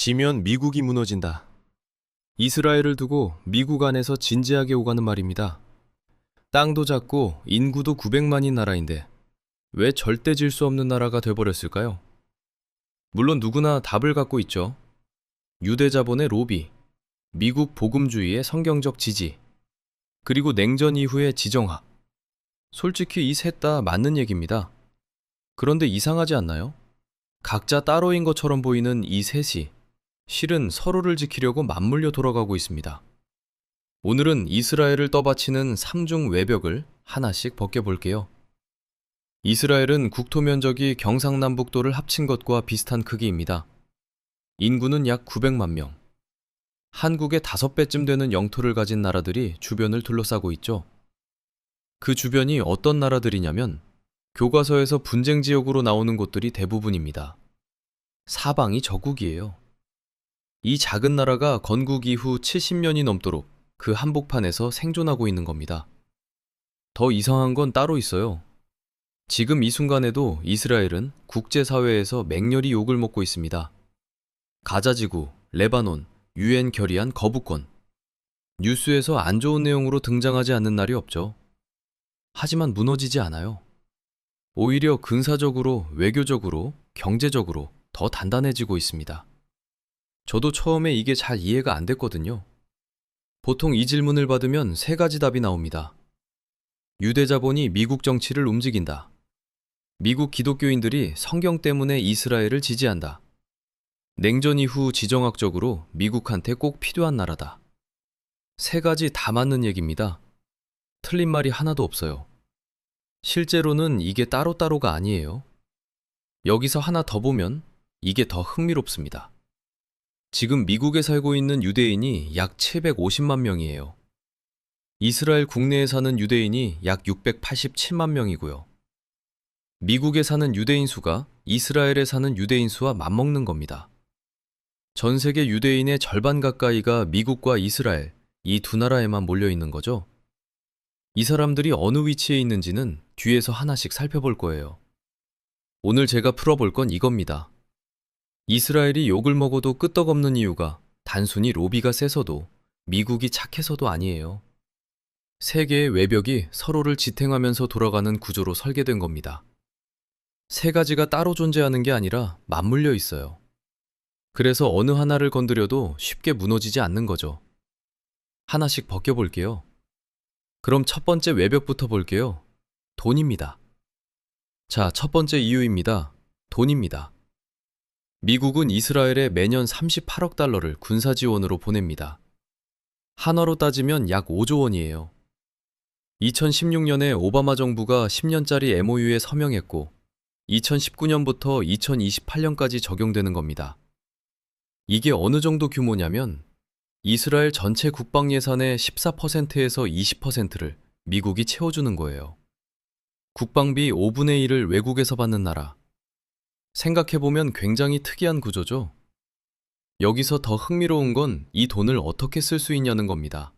지면 미국이 무너진다. 이스라엘을 두고 미국 안에서 진지하게 오가는 말입니다. 땅도 작고 인구도 900만인 나라인데 왜 절대 질 수 없는 나라가 돼버렸을까요? 물론 누구나 답을 갖고 있죠. 유대 자본의 로비, 미국 복음주의의 성경적 지지, 그리고 냉전 이후의 지정학. 솔직히 이 셋 다 맞는 얘기입니다. 그런데 이상하지 않나요? 각자 따로인 것처럼 보이는 이 셋이 실은 서로를 지키려고 맞물려 돌아가고 있습니다. 오늘은 이스라엘을 떠받치는 삼중 외벽을 하나씩 벗겨볼게요. 이스라엘은 국토 면적이 경상남북도를 합친 것과 비슷한 크기입니다. 인구는 약 900만 명. 한국의 5배쯤 되는 영토를 가진 나라들이 주변을 둘러싸고 있죠. 그 주변이 어떤 나라들이냐면 교과서에서 분쟁 지역으로 나오는 곳들이 대부분입니다. 사방이 적국이에요. 이 작은 나라가 건국 이후 70년이 넘도록 그 한복판에서 생존하고 있는 겁니다. 더 이상한 건 따로 있어요. 지금 이 순간에도 이스라엘은 국제사회에서 맹렬히 욕을 먹고 있습니다. 가자지구, 레바논, 유엔 결의안 거부권. 뉴스에서 안 좋은 내용으로 등장하지 않는 날이 없죠. 하지만 무너지지 않아요. 오히려 군사적으로, 외교적으로, 경제적으로 더 단단해지고 있습니다. 저도 처음에 이게 잘 이해가 안 됐거든요. 보통 이 질문을 받으면 3가지 답이 나옵니다. 유대 자본이 미국 정치를 움직인다. 미국 기독교인들이 성경 때문에 이스라엘을 지지한다. 냉전 이후 지정학적으로 미국한테 꼭 필요한 나라다. 3가지 다 맞는 얘기입니다. 틀린 말이 하나도 없어요. 실제로는 이게 따로따로가 아니에요. 여기서 하나 더 보면 이게 더 흥미롭습니다. 지금 미국에 살고 있는 유대인이 약 750만 명이에요. 이스라엘 국내에 사는 유대인이 약 687만 명이고요. 미국에 사는 유대인 수가 이스라엘에 사는 유대인 수와 맞먹는 겁니다. 전 세계 유대인의 절반 가까이가 미국과 이스라엘, 이 두 나라에만 몰려 있는 거죠. 이 사람들이 어느 위치에 있는지는 뒤에서 하나씩 살펴볼 거예요. 오늘 제가 풀어볼 건 이겁니다. 이스라엘이 욕을 먹어도 끄떡없는 이유가 단순히 로비가 세서도 미국이 착해서도 아니에요. 세계의 외벽이 서로를 지탱하면서 돌아가는 구조로 설계된 겁니다. 3가지가 따로 존재하는 게 아니라 맞물려 있어요. 그래서 어느 하나를 건드려도 쉽게 무너지지 않는 거죠. 하나씩 벗겨볼게요. 그럼 첫 번째 외벽부터 볼게요. 돈입니다. 자, 첫 번째 이유입니다. 돈입니다. 미국은 이스라엘에 매년 38억 달러를 군사 지원으로 보냅니다. 한화로 따지면 약 5조 원이에요. 2016년에 오바마 정부가 10년짜리 MOU에 서명했고 2019년부터 2028년까지 적용되는 겁니다. 이게 어느 정도 규모냐면 이스라엘 전체 국방 예산의 14%에서 20%를 미국이 채워주는 거예요. 국방비 5분의 1을 외국에서 받는 나라. 생각해보면 굉장히 특이한 구조죠. 여기서 더 흥미로운 건 이 돈을 어떻게 쓸 수 있냐는 겁니다.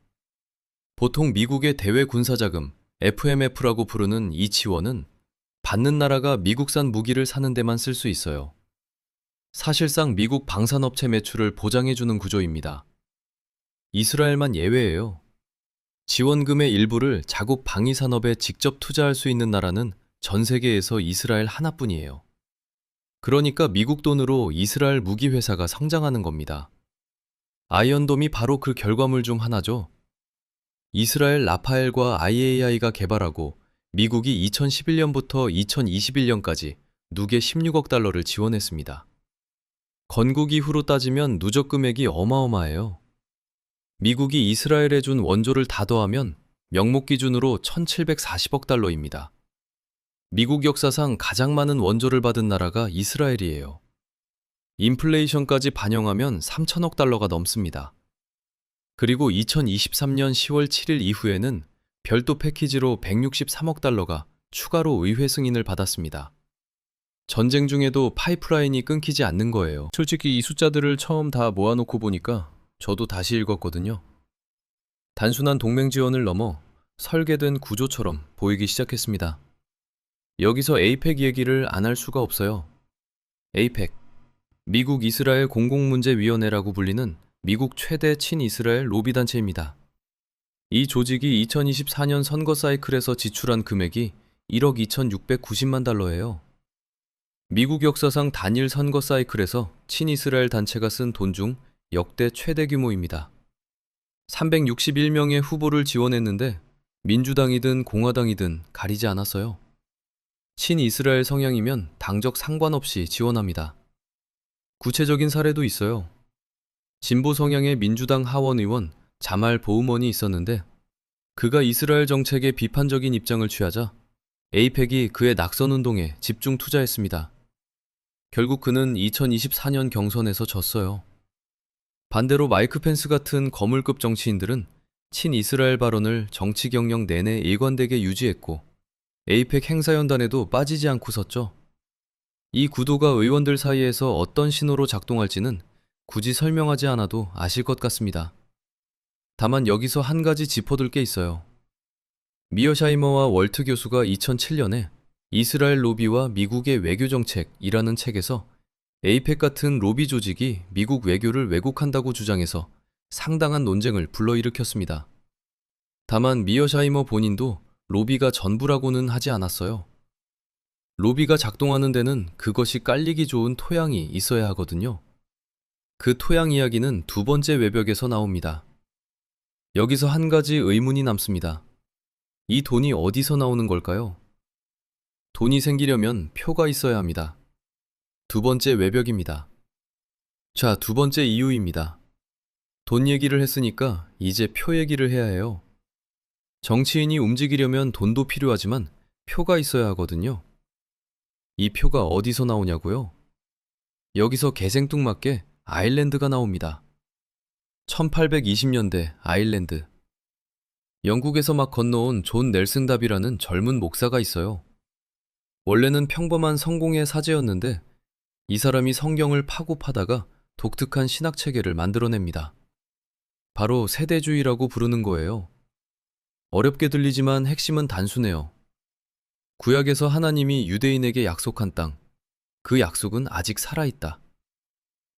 보통 미국의 대외 군사자금, FMF라고 부르는 이 지원은 받는 나라가 미국산 무기를 사는 데만 쓸 수 있어요. 사실상 미국 방산업체 매출을 보장해주는 구조입니다. 이스라엘만 예외예요. 지원금의 일부를 자국 방위산업에 직접 투자할 수 있는 나라는 전 세계에서 이스라엘 하나뿐이에요. 그러니까 미국 돈으로 이스라엘 무기 회사가 성장하는 겁니다. 아이언돔이 바로 그 결과물 중 하나죠. 이스라엘 라파엘과 IAI가 개발하고 미국이 2011년부터 2021년까지 누계 16억 달러를 지원했습니다. 건국 이후로 따지면 누적 금액이 어마어마해요. 미국이 이스라엘에 준 원조를 다 더하면 명목 기준으로 1740억 달러입니다. 미국 역사상 가장 많은 원조를 받은 나라가 이스라엘이에요. 인플레이션까지 반영하면 3천억 달러가 넘습니다. 그리고 2023년 10월 7일 이후에는 별도 패키지로 163억 달러가 추가로 의회 승인을 받았습니다. 전쟁 중에도 파이프라인이 끊기지 않는 거예요. 솔직히 이 숫자들을 처음 다 모아놓고 보니까 저도 다시 읽었거든요. 단순한 동맹 지원을 넘어 설계된 구조처럼 보이기 시작했습니다. 여기서 에이펙 얘기를 안 할 수가 없어요. 에이펙, 미국 이스라엘 공공문제위원회라고 불리는 미국 최대 친이스라엘 로비 단체입니다. 이 조직이 2024년 선거 사이클에서 지출한 금액이 1억 2,690만 달러예요. 미국 역사상 단일 선거 사이클에서 친이스라엘 단체가 쓴 돈 중 역대 최대 규모입니다. 361명의 후보를 지원했는데 민주당이든 공화당이든 가리지 않았어요. 친이스라엘 성향이면 당적 상관없이 지원합니다. 구체적인 사례도 있어요. 진보 성향의 민주당 하원 의원 자말 보우먼이 있었는데 그가 이스라엘 정책에 비판적인 입장을 취하자 에이펙이 그의 낙선 운동에 집중 투자했습니다. 결국 그는 2024년 경선에서 졌어요. 반대로 마이크 펜스 같은 거물급 정치인들은 친이스라엘 발언을 정치 경력 내내 일관되게 유지했고 에이펙 행사연단에도 빠지지 않고 섰죠. 이 구도가 의원들 사이에서 어떤 신호로 작동할지는 굳이 설명하지 않아도 아실 것 같습니다. 다만 여기서 한 가지 짚어둘 게 있어요. 미어샤이머와 월트 교수가 2007년에 이스라엘 로비와 미국의 외교정책이라는 책에서 에이펙 같은 로비 조직이 미국 외교를 왜곡한다고 주장해서 상당한 논쟁을 불러일으켰습니다. 다만 미어샤이머 본인도 로비가 전부라고는 하지 않았어요. 로비가 작동하는 데는 그것이 깔리기 좋은 토양이 있어야 하거든요. 그 토양 이야기는 두 번째 외벽에서 나옵니다. 여기서 한 가지 의문이 남습니다. 이 돈이 어디서 나오는 걸까요? 돈이 생기려면 표가 있어야 합니다. 두 번째 외벽입니다. 자, 두 번째 이유입니다. 돈 얘기를 했으니까 이제 표 얘기를 해야 해요. 정치인이 움직이려면 돈도 필요하지만 표가 있어야 하거든요. 이 표가 어디서 나오냐고요? 여기서 개생뚱맞게 아일랜드가 나옵니다. 1820년대 아일랜드. 영국에서 막 건너온 존 넬슨 답이라는 젊은 목사가 있어요. 원래는 평범한 성공의 사제였는데 이 사람이 성경을 파고 파다가 독특한 신학 체계를 만들어냅니다. 바로 세대주의라고 부르는 거예요. 어렵게 들리지만 핵심은 단순해요. 구약에서 하나님이 유대인에게 약속한 땅, 그 약속은 아직 살아있다.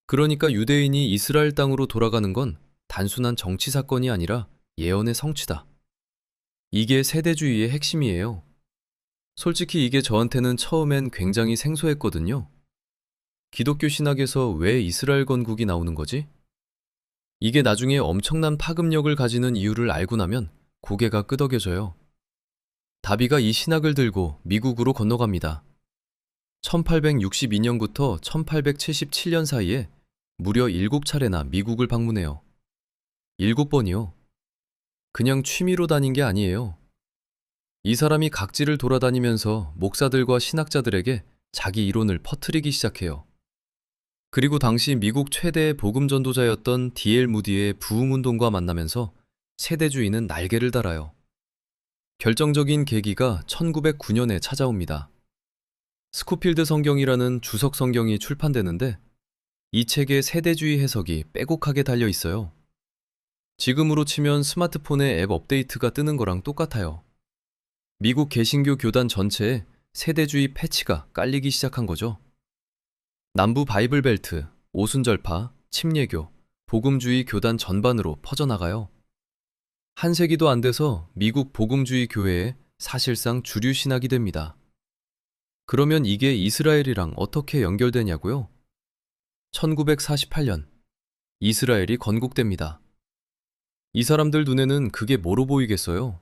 그러니까 유대인이 이스라엘 땅으로 돌아가는 건 단순한 정치 사건이 아니라 예언의 성취다. 이게 세대주의의 핵심이에요. 솔직히 이게 저한테는 처음엔 굉장히 생소했거든요. 기독교 신학에서 왜 이스라엘 건국이 나오는 거지? 이게 나중에 엄청난 파급력을 가지는 이유를 알고 나면 고개가 끄덕여져요. 다비가 이 신학을 들고 미국으로 건너갑니다. 1862년부터 1877년 사이에 무려 7차례나 미국을 방문해요. 7번이요. 그냥 취미로 다닌 게 아니에요. 이 사람이 각지를 돌아다니면서 목사들과 신학자들에게 자기 이론을 퍼뜨리기 시작해요. 그리고 당시 미국 최대의 복음 전도자였던 D.L. 무디의 부흥운동과 만나면서 세대주의는 날개를 달아요. 결정적인 계기가 1909년에 찾아옵니다. 스코필드 성경이라는 주석 성경이 출판되는데 이 책에 세대주의 해석이 빼곡하게 달려 있어요. 지금으로 치면 스마트폰에 앱 업데이트가 뜨는 거랑 똑같아요. 미국 개신교 교단 전체에 세대주의 패치가 깔리기 시작한 거죠. 남부 바이블 벨트, 오순절파, 침례교, 복음주의 교단 전반으로 퍼져나가요. 한 세기도 안 돼서 미국 복음주의 교회의 사실상 주류 신학이 됩니다. 그러면 이게 이스라엘이랑 어떻게 연결되냐고요? 1948년 이스라엘이 건국됩니다. 이 사람들 눈에는 그게 뭐로 보이겠어요?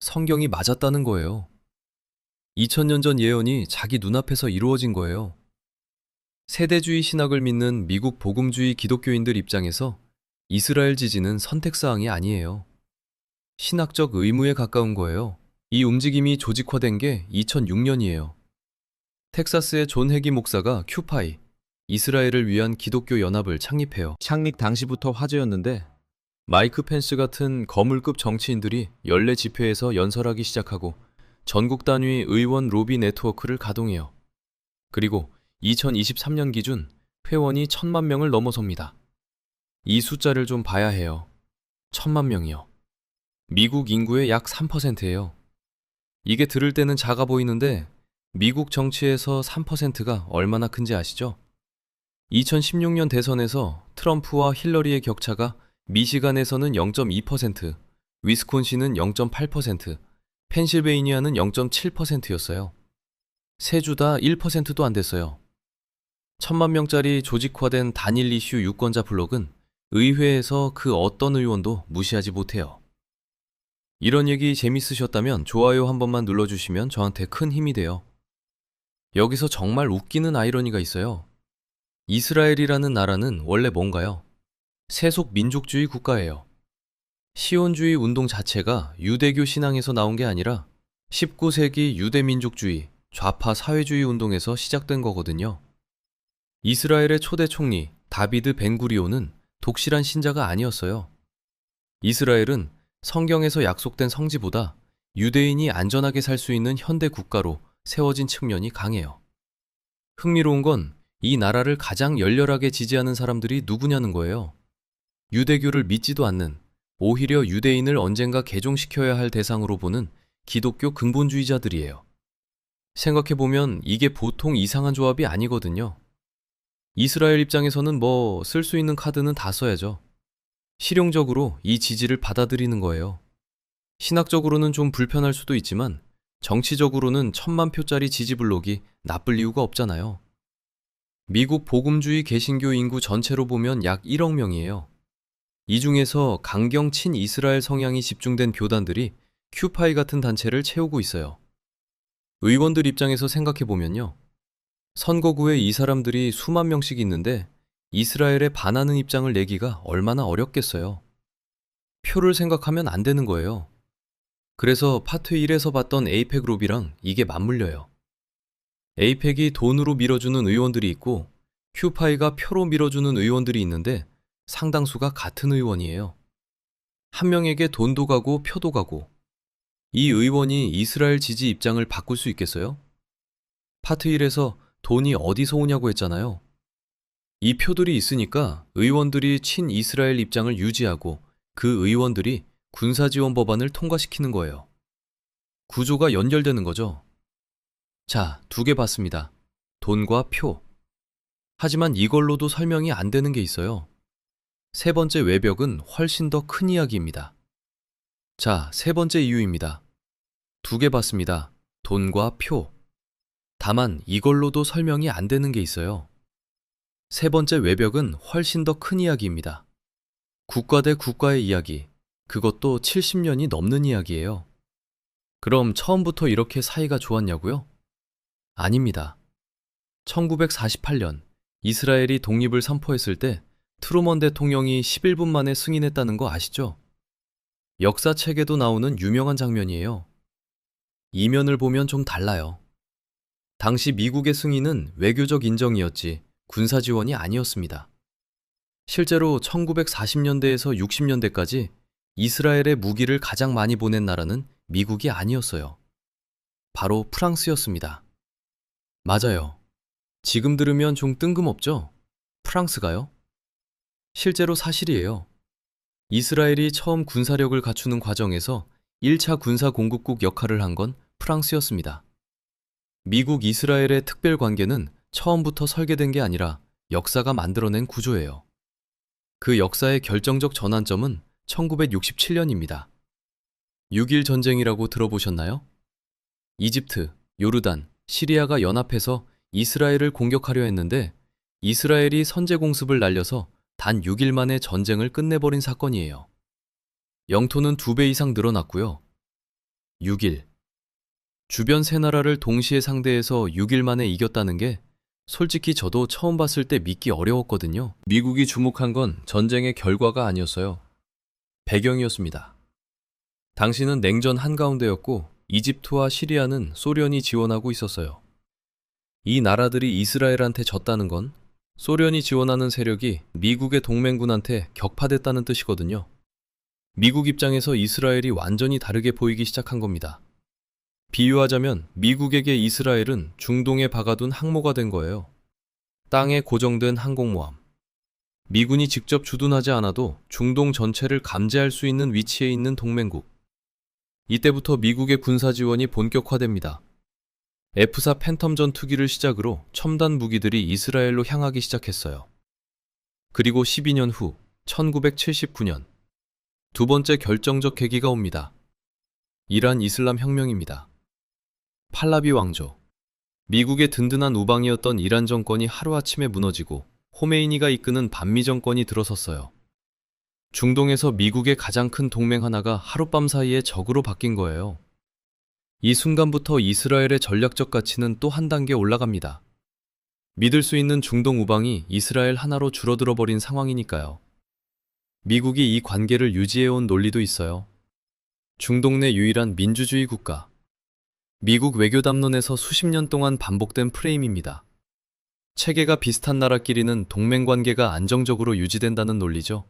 성경이 맞았다는 거예요. 2000년 전 예언이 자기 눈앞에서 이루어진 거예요. 세대주의 신학을 믿는 미국 복음주의 기독교인들 입장에서 이스라엘 지지는 선택사항이 아니에요. 신학적 의무에 가까운 거예요. 이 움직임이 조직화된 게 2006년이에요. 텍사스의 존 해기 목사가 큐파이, 이스라엘을 위한 기독교 연합을 창립해요. 창립 당시부터 화제였는데 마이크 펜스 같은 거물급 정치인들이 연례 집회에서 연설하기 시작하고 전국 단위 의원 로비 네트워크를 가동해요. 그리고 2023년 기준 회원이 1,000만 명을 넘어섭니다. 이 숫자를 좀 봐야 해요. 1,000만 명이요. 미국 인구의 약 3%예요. 이게 들을 때는 작아 보이는데 미국 정치에서 3%가 얼마나 큰지 아시죠? 2016년 대선에서 트럼프와 힐러리의 격차가 미시간에서는 0.2%, 위스콘신은 0.8%, 펜실베이니아는 0.7%였어요. 세 주 다 1%도 안 됐어요. 1,000만 명짜리 조직화된 단일 이슈 유권자 블록은 의회에서 그 어떤 의원도 무시하지 못해요. 이런 얘기 재밌으셨다면 좋아요 한 번만 눌러주시면 저한테 큰 힘이 돼요. 여기서 정말 웃기는 아이러니가 있어요. 이스라엘이라는 나라는 원래 뭔가요? 세속 민족주의 국가예요. 시온주의 운동 자체가 유대교 신앙에서 나온 게 아니라 19세기 유대민족주의, 좌파 사회주의 운동에서 시작된 거거든요. 이스라엘의 초대 총리 다비드 벤구리온은 독실한 신자가 아니었어요. 이스라엘은 성경에서 약속된 성지보다 유대인이 안전하게 살 수 있는 현대 국가로 세워진 측면이 강해요. 흥미로운 건 이 나라를 가장 열렬하게 지지하는 사람들이 누구냐는 거예요. 유대교를 믿지도 않는, 오히려 유대인을 언젠가 개종시켜야 할 대상으로 보는 기독교 근본주의자들이에요. 생각해보면 이게 보통 이상한 조합이 아니거든요. 이스라엘 입장에서는 쓸 수 있는 카드는 다 써야죠. 실용적으로 이 지지를 받아들이는 거예요. 신학적으로는 좀 불편할 수도 있지만 정치적으로는 1,000만 표짜리 지지 블록이 나쁠 이유가 없잖아요. 미국 복음주의 개신교 인구 전체로 보면 약 1억 명이에요. 이 중에서 강경 친이스라엘 성향이 집중된 교단들이 큐파이 같은 단체를 채우고 있어요. 의원들 입장에서 생각해보면요. 선거구에 이 사람들이 수만 명씩 있는데 이스라엘에 반하는 입장을 내기가 얼마나 어렵겠어요. 표를 생각하면 안 되는 거예요. 그래서 파트 1에서 봤던 에이펙 그룹이랑 이게 맞물려요. 에이펙이 돈으로 밀어주는 의원들이 있고 큐파이가 표로 밀어주는 의원들이 있는데 상당수가 같은 의원이에요. 한 명에게 돈도 가고 표도 가고. 이 의원이 이스라엘 지지 입장을 바꿀 수 있겠어요? 파트 1에서 돈이 어디서 오냐고 했잖아요. 이 표들이 있으니까 의원들이 친이스라엘 입장을 유지하고 그 의원들이 군사지원 법안을 통과시키는 거예요. 구조가 연결되는 거죠. 자, 2개 봤습니다. 돈과 표. 하지만 이걸로도 설명이 안 되는 게 있어요. 세 번째 외벽은 훨씬 더 큰 이야기입니다. 자, 세 번째 이유입니다. 2개 봤습니다. 돈과 표. 다만 이걸로도 설명이 안 되는 게 있어요. 세 번째 외벽은 훨씬 더 큰 이야기입니다. 국가 대 국가의 이야기. 그것도 70년이 넘는 이야기예요. 그럼 처음부터 이렇게 사이가 좋았냐고요? 아닙니다. 1948년 이스라엘이 독립을 선포했을 때 트루먼 대통령이 11분 만에 승인했다는 거 아시죠? 역사책에도 나오는 유명한 장면이에요. 이면을 보면 좀 달라요. 당시 미국의 승인은 외교적 인정이었지 군사 지원이 아니었습니다. 실제로 1940년대에서 60년대까지 이스라엘에 무기를 가장 많이 보낸 나라는 미국이 아니었어요. 바로 프랑스였습니다. 맞아요. 지금 들으면 좀 뜬금없죠? 프랑스가요? 실제로 사실이에요. 이스라엘이 처음 군사력을 갖추는 과정에서 1차 군사 공급국 역할을 한 건 프랑스였습니다. 미국 이스라엘의 특별 관계는 처음부터 설계된 게 아니라 역사가 만들어낸 구조예요. 그 역사의 결정적 전환점은 1967년입니다. 6.1 전쟁이라고 들어보셨나요? 이집트, 요르단, 시리아가 연합해서 이스라엘을 공격하려 했는데 이스라엘이 선제 공습을 날려서 단 6일 만에 전쟁을 끝내버린 사건이에요. 영토는 2배 이상 늘어났고요. 6일. 주변 세 나라를 동시에 상대해서 6일 만에 이겼다는 게 솔직히 저도 처음 봤을 때 믿기 어려웠거든요. 미국이 주목한 건 전쟁의 결과가 아니었어요. 배경이었습니다. 당시는 냉전 한가운데였고 이집트와 시리아는 소련이 지원하고 있었어요. 이 나라들이 이스라엘한테 졌다는 건 소련이 지원하는 세력이 미국의 동맹군한테 격파됐다는 뜻이거든요. 미국 입장에서 이스라엘이 완전히 다르게 보이기 시작한 겁니다. 비유하자면 미국에게 이스라엘은 중동에 박아둔 항모가 된 거예요. 땅에 고정된 항공모함. 미군이 직접 주둔하지 않아도 중동 전체를 감지할 수 있는 위치에 있는 동맹국. 이때부터 미국의 군사 지원이 본격화됩니다. F-4 팬텀 전투기를 시작으로 첨단 무기들이 이스라엘로 향하기 시작했어요. 그리고 12년 후 1979년 두 번째 결정적 계기가 옵니다. 이란 이슬람 혁명입니다. 팔라비 왕조. 미국의 든든한 우방이었던 이란 정권이 하루아침에 무너지고 호메이니가 이끄는 반미 정권이 들어섰어요. 중동에서 미국의 가장 큰 동맹 하나가 하룻밤 사이에 적으로 바뀐 거예요. 이 순간부터 이스라엘의 전략적 가치는 또 한 단계 올라갑니다. 믿을 수 있는 중동 우방이 이스라엘 하나로 줄어들어 버린 상황이니까요. 미국이 이 관계를 유지해온 논리도 있어요. 중동 내 유일한 민주주의 국가. 미국 외교 담론에서 수십 년 동안 반복된 프레임입니다. 체계가 비슷한 나라끼리는 동맹 관계가 안정적으로 유지된다는 논리죠.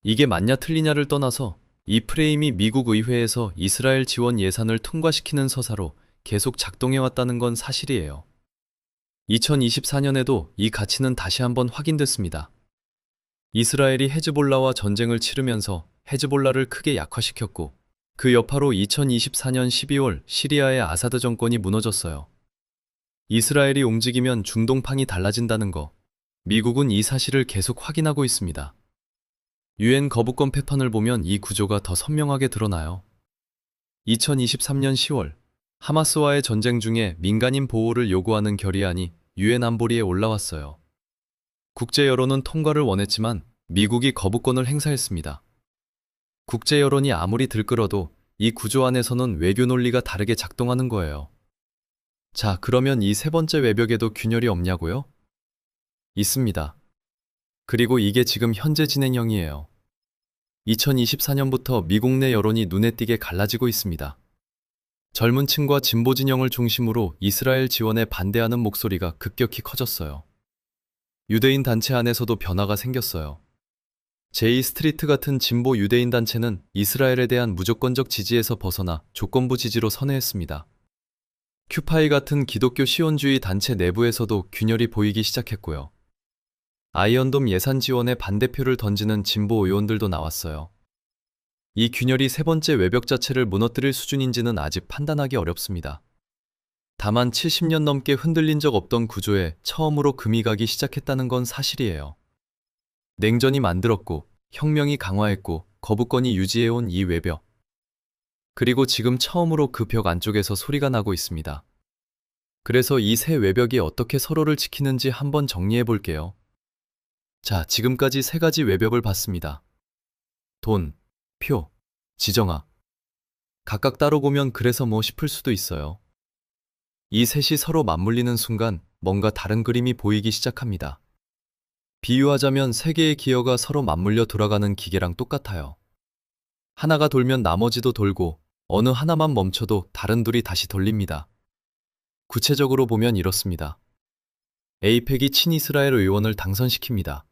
이게 맞냐 틀리냐를 떠나서 이 프레임이 미국 의회에서 이스라엘 지원 예산을 통과시키는 서사로 계속 작동해왔다는 건 사실이에요. 2024년에도 이 가치는 다시 한번 확인됐습니다. 이스라엘이 헤즈볼라와 전쟁을 치르면서 헤즈볼라를 크게 약화시켰고 그 여파로 2024년 12월 시리아의 아사드 정권이 무너졌어요. 이스라엘이 움직이면 중동판이 달라진다는 거, 미국은 이 사실을 계속 확인하고 있습니다. 유엔 거부권 패턴을 보면 이 구조가 더 선명하게 드러나요. 2023년 10월 하마스와의 전쟁 중에 민간인 보호를 요구하는 결의안이 유엔 안보리에 올라왔어요. 국제 여론은 통과를 원했지만 미국이 거부권을 행사했습니다. 국제 여론이 아무리 들끓어도 이 구조 안에서는 외교 논리가 다르게 작동하는 거예요. 자, 그러면 이 세 번째 외벽에도 균열이 없냐고요? 있습니다. 그리고 이게 지금 현재 진행형이에요. 2024년부터 미국 내 여론이 눈에 띄게 갈라지고 있습니다. 젊은 층과 진보 진영을 중심으로 이스라엘 지원에 반대하는 목소리가 급격히 커졌어요. 유대인 단체 안에서도 변화가 생겼어요. 제이 스트리트 같은 진보 유대인 단체는 이스라엘에 대한 무조건적 지지에서 벗어나 조건부 지지로 선회했습니다. 큐파이 같은 기독교 시온주의 단체 내부에서도 균열이 보이기 시작했고요. 아이언돔 예산 지원에 반대표를 던지는 진보 의원들도 나왔어요. 이 균열이 세 번째 외벽 자체를 무너뜨릴 수준인지는 아직 판단하기 어렵습니다. 다만 70년 넘게 흔들린 적 없던 구조에 처음으로 금이 가기 시작했다는 건 사실이에요. 냉전이 만들었고 혁명이 강화했고 거부권이 유지해온 이 외벽. 그리고 지금 처음으로 그 벽 안쪽에서 소리가 나고 있습니다. 그래서 이 세 외벽이 어떻게 서로를 지키는지 한번 정리해 볼게요. 자, 지금까지 세 가지 외벽을 봤습니다. 돈, 표, 지정학. 각각 따로 보면 그래서 뭐 싶을 수도 있어요. 이 셋이 서로 맞물리는 순간 뭔가 다른 그림이 보이기 시작합니다. 비유하자면 세 개의 기어가 서로 맞물려 돌아가는 기계랑 똑같아요. 하나가 돌면 나머지도 돌고 어느 하나만 멈춰도 다른 둘이 다시 돌립니다. 구체적으로 보면 이렇습니다. 에이펙이 친이스라엘 의원을 당선시킵니다.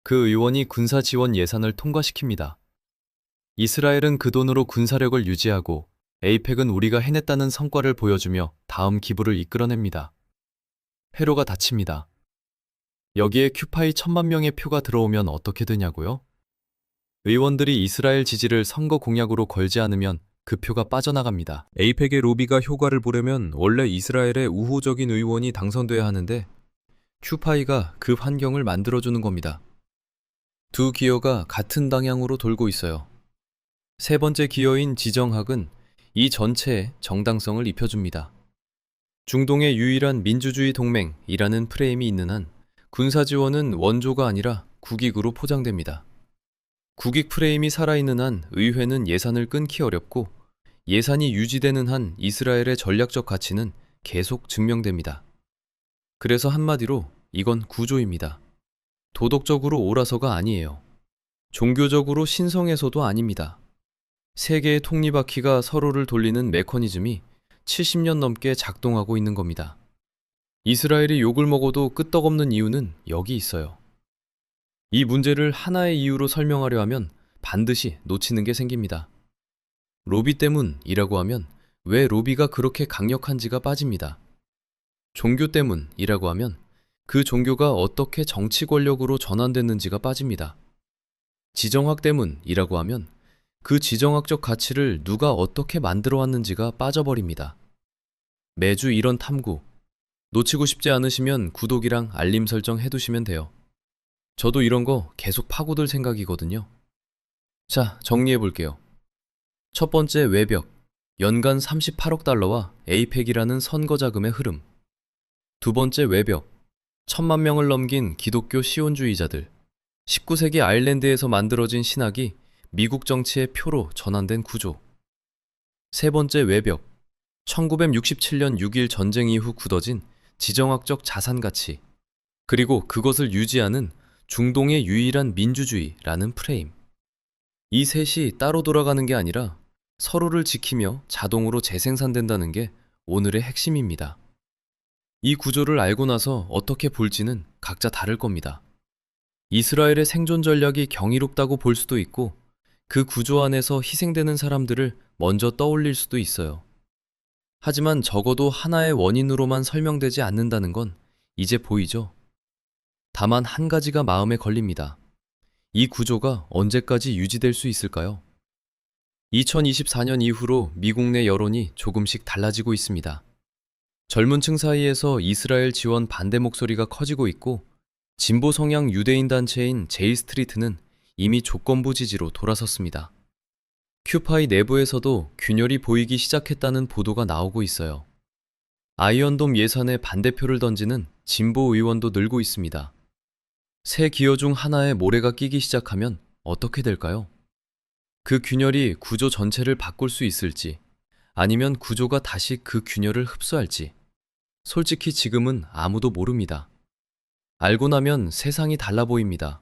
그 의원이 군사 지원 예산을 통과시킵니다. 이스라엘은 그 돈으로 군사력을 유지하고 에이펙은 우리가 해냈다는 성과를 보여주며 다음 기부를 이끌어냅니다. 회로가 닫힙니다. 여기에 큐파이 1000만 명의 표가 들어오면 어떻게 되냐고요? 의원들이 이스라엘 지지를 선거 공약으로 걸지 않으면 그 표가 빠져나갑니다. 에이펙의 로비가 효과를 보려면 원래 이스라엘의 우호적인 의원이 당선돼야 하는데 큐파이가 그 환경을 만들어주는 겁니다. 두 기어가 같은 방향으로 돌고 있어요. 세 번째 기어인 지정학은 이 전체에 정당성을 입혀줍니다. 중동의 유일한 민주주의 동맹이라는 프레임이 있는 한 군사 지원은 원조가 아니라 국익으로 포장됩니다. 국익 프레임이 살아있는 한 의회는 예산을 끊기 어렵고 예산이 유지되는 한 이스라엘의 전략적 가치는 계속 증명됩니다. 그래서 한마디로 이건 구조입니다. 도덕적으로 옳아서가 아니에요. 종교적으로 신성해서도 아닙니다. 세계의 톱니바퀴가 서로를 돌리는 메커니즘이 70년 넘게 작동하고 있는 겁니다. 이스라엘이 욕을 먹어도 끄떡없는 이유는 여기 있어요. 이 문제를 하나의 이유로 설명하려 하면 반드시 놓치는 게 생깁니다. 로비 때문이라고 하면 왜 로비가 그렇게 강력한지가 빠집니다. 종교 때문이라고 하면 그 종교가 어떻게 정치 권력으로 전환됐는지가 빠집니다. 지정학 때문이라고 하면 그 지정학적 가치를 누가 어떻게 만들어 왔는지가 빠져버립니다. 매주 이런 탐구. 놓치고 싶지 않으시면 구독이랑 알림 설정 해두시면 돼요. 저도 이런 거 계속 파고들 생각이거든요. 자, 정리해 볼게요. 첫 번째 외벽. 연간 38억 달러와 에이펙이라는 선거 자금의 흐름. 두 번째 외벽. 1,000만 명을 넘긴 기독교 시온주의자들. 19세기 아일랜드에서 만들어진 신학이 미국 정치의 표로 전환된 구조. 세 번째 외벽. 1967년 6.1 전쟁 이후 굳어진 지정학적 자산 가치. 그리고 그것을 유지하는 중동의 유일한 민주주의라는 프레임. 이 셋이 따로 돌아가는 게 아니라 서로를 지키며 자동으로 재생산된다는 게 오늘의 핵심입니다. 이 구조를 알고 나서 어떻게 볼지는 각자 다를 겁니다. 이스라엘의 생존 전략이 경이롭다고 볼 수도 있고 그 구조 안에서 희생되는 사람들을 먼저 떠올릴 수도 있어요. 하지만 적어도 하나의 원인으로만 설명되지 않는다는 건 이제 보이죠? 다만 한 가지가 마음에 걸립니다. 이 구조가 언제까지 유지될 수 있을까요? 2024년 이후로 미국 내 여론이 조금씩 달라지고 있습니다. 젊은 층 사이에서 이스라엘 지원 반대 목소리가 커지고 있고 진보 성향 유대인 단체인 제이스트리트는 이미 조건부 지지로 돌아섰습니다. 큐파이 내부에서도 균열이 보이기 시작했다는 보도가 나오고 있어요. 아이언돔 예산에 반대표를 던지는 진보 의원도 늘고 있습니다. 새 기여 중 하나에 모래가 끼기 시작하면 어떻게 될까요? 그 균열이 구조 전체를 바꿀 수 있을지, 아니면 구조가 다시 그 균열을 흡수할지, 솔직히 지금은 아무도 모릅니다. 알고 나면 세상이 달라 보입니다.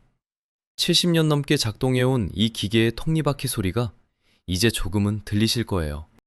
70년 넘게 작동해온 이 기계의 톱니바퀴 소리가 이제 조금은 들리실 거예요.